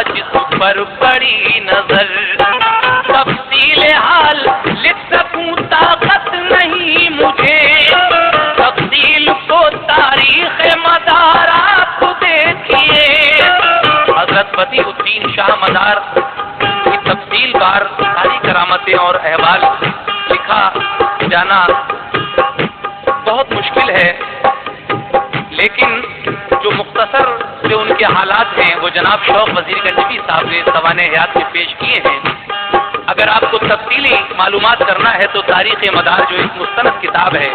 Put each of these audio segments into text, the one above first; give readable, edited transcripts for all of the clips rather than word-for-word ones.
جس پر پڑی نظر، تفصیل حال لکھ سکوں طاقت نہیں مجھے، تفصیل کو تاریخ مدار آپ دیکھیے۔ حضرت بدیع الدین شاہ مدار کی تفصیل بار ساری کرامتیں اور احوال لکھا جانا بہت مشکل ہے، لیکن جو مختصر جو ان کے حالات ہیں وہ جناب شوق وزیر گنجوی صاحب نے سوانح حیات میں پیش کیے ہیں۔ اگر آپ کو تفصیلی معلومات کرنا ہے تو تاریخ مدار جو ایک مستند کتاب ہے،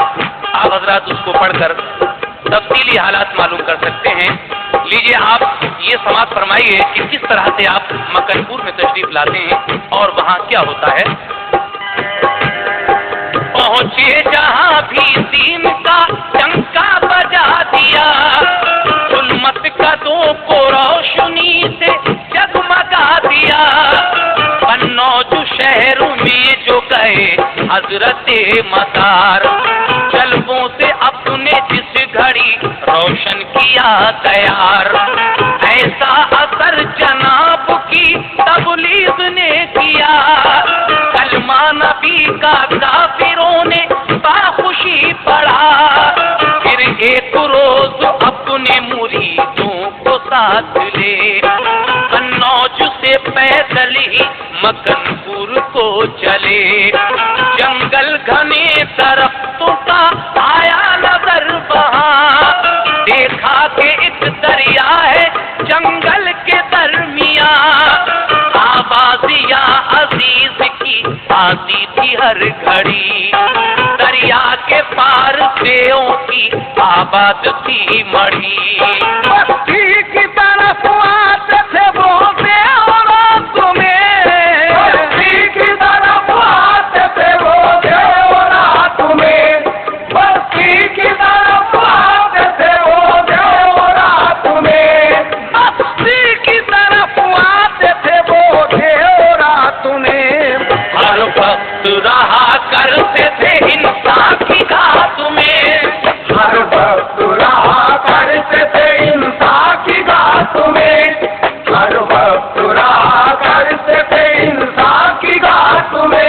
آپ حضرات اس کو پڑھ کر تفصیلی حالات معلوم کر سکتے ہیں۔ لیجئے آپ یہ سماعت فرمائیے کہ کس طرح سے آپ مکن پور میں تشریف لاتے ہیں اور وہاں کیا ہوتا ہے۔ پہنچے جہاں بھی دین کا ڈنکا بجا دیا، ظلمت قدوں کو روشنی سے جگمگا دیا، قنوج شہر میں جو گئے حضرت مدار، جلووں سے اپنے جس گھڑی روشن کیا تیار، ایسا اثر جناب کی تبلیغ نے کیا، کلمہ نبی کا کافروں نے باخوشی پڑھا، پھر ایک روز اپنے مریدوں کو ساتھ لے قنوج سے پیدل ہی مکن پور کو چلے، جنگل گھنے درختوں کا آیا نظر وہاں، دیکھا کہ ایک دریا ہے جنگل کے درمیان، آواز یا عزیز کی آتی تھی ہر گھڑی، دریا کے پار دیوں کی آباد تھی مڑی، بستی کی طرف آتے تھے وہ دیو رات میں، بستی کی طرف آتے تھے وہ دیو رات میں، بستی کی طرف آتے تھے وہ دیو رات میں، بستی کی طرف آتے تھے وہ دیو رات میں، ہر وقت رہا کرتے تھے انسان کی گھات میں، ہر وقت رہا کرتے تھے انسان کی گھات میں، ہر وقت رہا کرتے تھے انسان کی گھات میں۔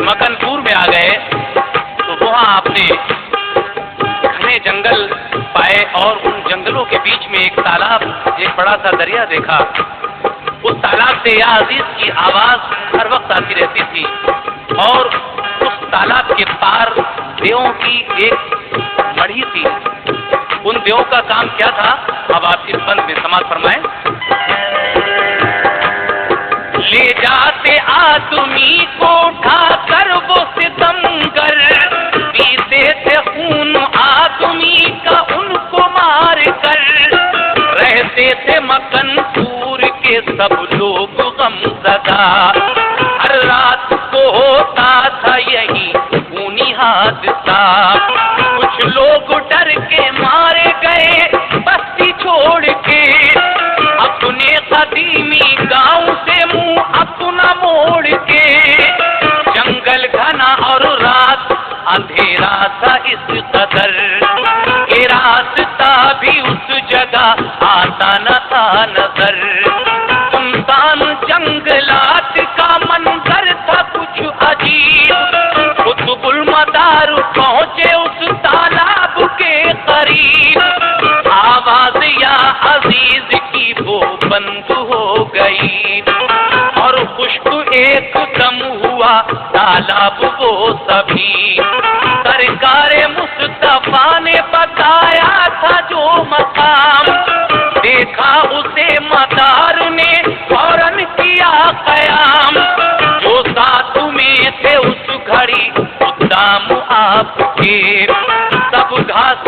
مکن پور میں آ گئے تو وہاں آپ نے گھنے جنگل پائے اور ان جنگلوں کے بیچ میں ایک تالاب، ایک بڑا سا دریا دیکھا، اس تالاب سے یا عزیز کی آواز ہر وقت آتی رہتی تھی، اور اس تالاب کے پار دیوں کی ایک مڑھی تھی، ان دیوں کا کام کیا تھا اب آپ اس بند میں سماعت فرمائیں۔ لے جاتے آدمی کو اٹھا کر وہ ستمگر، پیتے تھے خون آدمی کا ان کو مار کر، رہتے تھے مکن پور کے سب لوگ غم زدہ، ہر رات کو ہوتا تھا یہی خونی حادثہ، کچھ لوگ ڈر کے مارے گئے بستی چھوڑ کے، اپنے قدیمی گاؤں سے منہ اپنا موڑ کے، جنگل گھنا اور رات اندھیرا تھا اس قدر، کہ راستہ بھی اس جگہ آتا نہ تھا نظر، سنسان جنگلات کا منظر تھا کچھ عجیب، قطب المدار پہنچے اس تالاب کے قریب، آواز یا عزیز کی وہ بند ہو گئی، اور خشک ایک دم ہوا تالاب وہ سبھی، سرکار مصطفیٰ نے بتایا تھا جو مقام، دیکھا اسے مدار نے فوراً کیا قیام، جو ساتھ میں تھے اس گھڑی قدام آپ کے، سب گھاس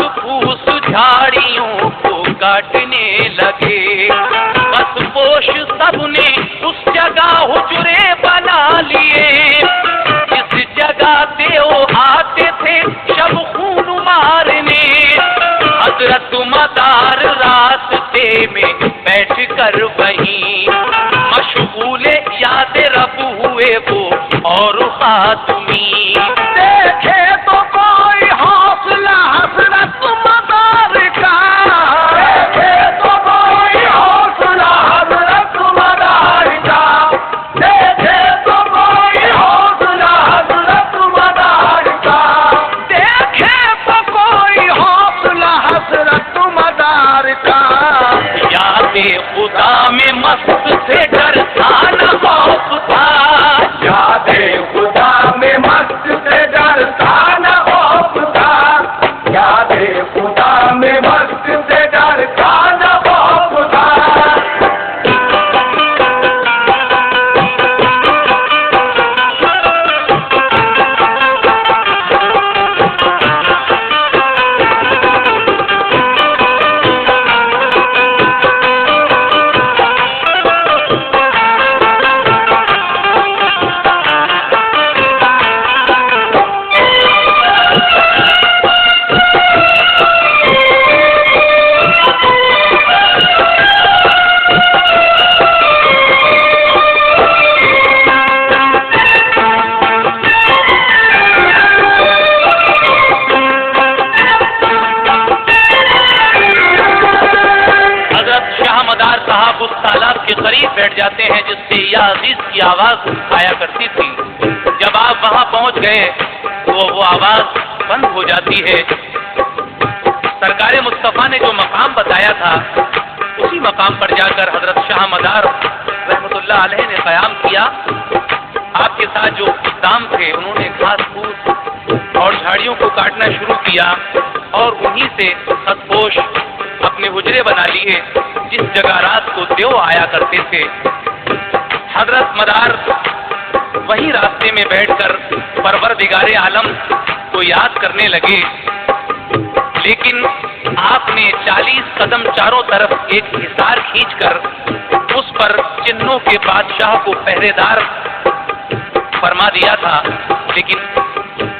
حضرت مدار راستے میں بیٹھ کر وہیں مشغول یاد رب ہوئے وہ اور خاتمی. دیکھے تو کوئی حوصلہ حضرت مدار کا، دیکھے تو کوئی حوصلہ حضرت مدار کا، دیکھے تو کوئی حوصلہ حضرت مدار کا، دیکھے تو کوئی حوصلہ حضرت مدار کا. یاد خدا میں مست سے ڈرتا نہ خوف تھا، یاد خدا میں مست سے ڈرتا نہ خوف تھا، یاد خدا میں مست سے ڈرتا نہ خوف تھا. اس تالاب کے قریب بیٹھ جاتے ہیں جس سے یا عزیز کی آواز آیا کرتی تھی. جب آپ وہاں پہنچ گئے تو وہ آواز بند ہو جاتی ہے. سرکار مصطفیٰ نے جو مقام بتایا تھا اسی مقام پر جا کر حضرت شاہ مدار رحمت اللہ علیہ نے قیام کیا. آپ کے ساتھ جو اقدام تھے انہوں نے گھاس پھوس اور جھاڑیوں کو کاٹنا شروع کیا اور انہی سے خطپوش اپنے حجرے بنا لیے جس جگہ رات کو دیو آیا کرتے تھے. حضرت مدار وہی راستے میں بیٹھ کر پروردگار عالم کو یاد کرنے لگے، لیکن آپ نے 40 قدم چاروں طرف ایک حصار کھینچ کر اس پر جنوں کے بادشاہ کو پہرے دار فرما دیا تھا. لیکن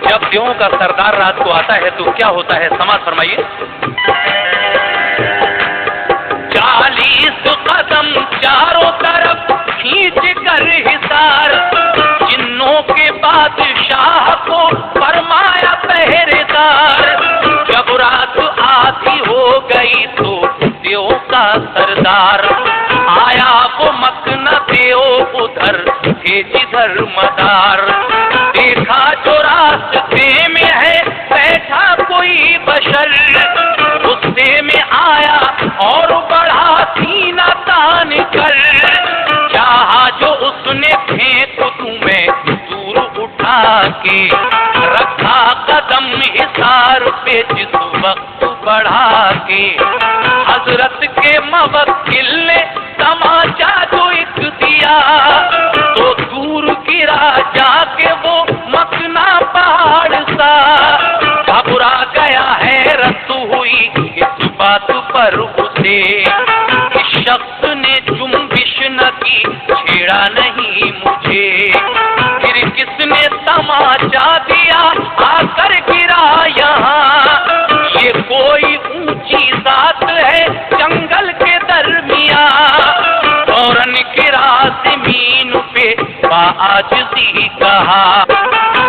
جب دیووں کا سردار رات کو آتا ہے تو کیا ہوتا ہے سماعت فرمائیے. 40 قدم چاروں طرف کھینچ کر حصار جنوں کے بادشاہ کو فرمایا پہرے دار. جب رات آتی ہو گئی تو دیو کا سردار آیا وہ مکنا دیو ادھر تھے جدھر مدار. دیکھا جو راستے میں ہے بیٹھا کوئی بشر، غصے میں آیا اور بڑھا سینہ تان کر، چاہا جو اس نے پھینک تمہیں دور اٹھا کے، رکھا قدم حصار پہ جس وقت بڑھا کے. حضرت کے موکل نے تماچا جو ایک دیا تو دور گرا جا کے وہ مکنا پہاڑ سا. گھبرا گیا حیرت ہوئی اس بات پر اسے، اس شخص نے جنبش نہ کی چھیڑا نہیں مجھے، پھر کس نے تماچا دیا آ کر گرا یہاں. یہ کوئی اونچی ذات ہے جنگل کے درمیان، فوراً گرا زمین پہ باعجزی کہا،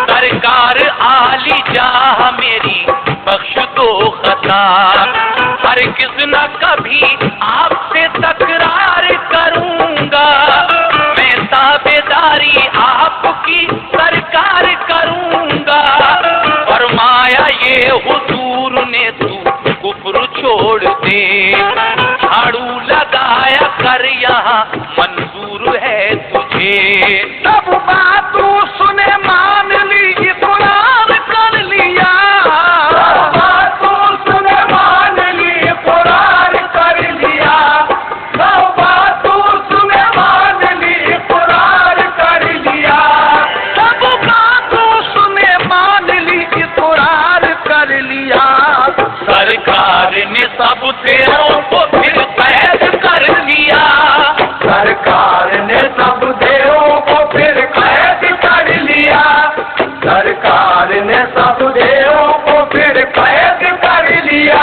سرکار عالی جاہ میری بخش دو خطا، ہرگز نہ کبھی آپ سے تکرار کروں گا، میں تابعداری آپ کی سرکار کروں گا. فرمایا یہ حضور نے تو کفر چھوڑ دے، جھاڑو لگایا کر یہاں منظور ہے تجھے. سب بات سنے مان لی اقرار کر لیا، سب بات سنے مان لی اقرار کر لیا، سب بات سنے مان لی اقرار کر لیا، سب بات سنے مان لی اقرار کر لیا. سرکار نے سب دیووں کو پھر قید کر لیا، سرکار نے سب دیووں کو پھر قید کر لیا، سرکار نے سب دیووں کو پھر قید کر لیا.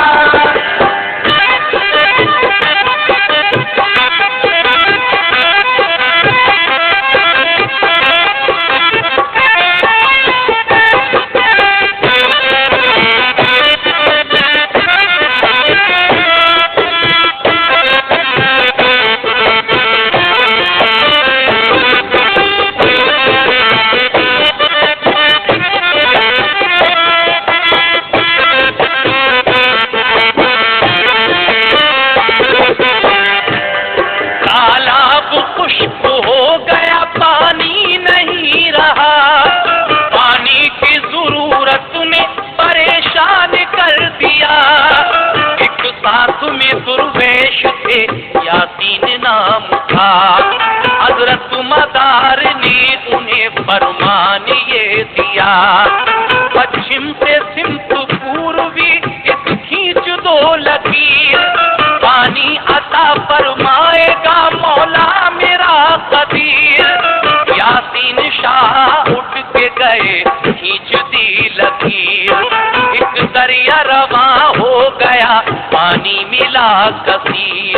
پانی ملا کثیر.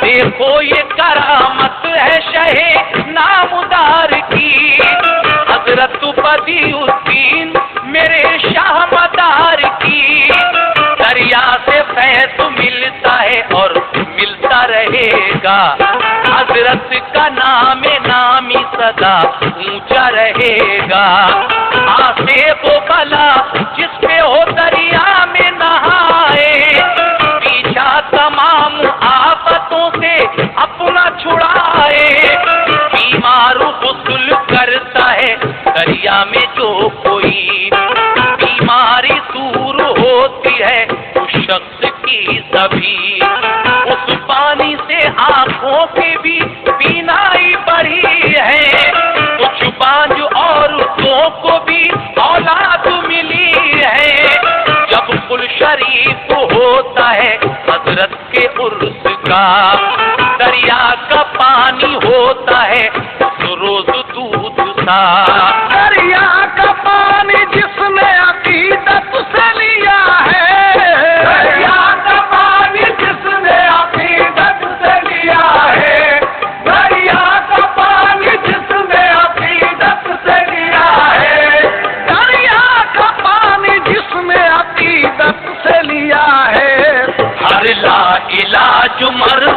دیکھو یہ کرامت ہے شہ نامدار کی، حضرت بدیع الدین میرے شاہ مدار کی. دریا سے فیض ملتا ہے اور ملتا رہے گا، حضرت کا نام نامی صدا اونچا رہے گا. آسے وہ بلا جس پہ ہو دریا میں نہائے، پیچھا تمام آفتوں سے اپنا چھڑائے. بیمار غسل کرتا ہے دریا میں جو کوئی، بیماری دور ہوتی ہے اس شخص کی سبھی. اس پانی سے آنکھوں کی بھی بینائی بڑھی ہے، کچھ بانجھ عورتوں کو بھی اولاد ملی ہے. جب کل شریف ہوتا ہے حضرت کے عرس کا، دریا کا پانی ہوتا ہے روز دودھ سا. دریا کا پانی جس نے عقیدت سے لیا ہے، دریا کا پانی جس نے عقیدت سے لیا ہے، دریا کا پانی جس نے عقیدت سے لیا ہے، دریا کا پانی جس نے عقیدت سے لیا ہے. ہر لا علاج مرض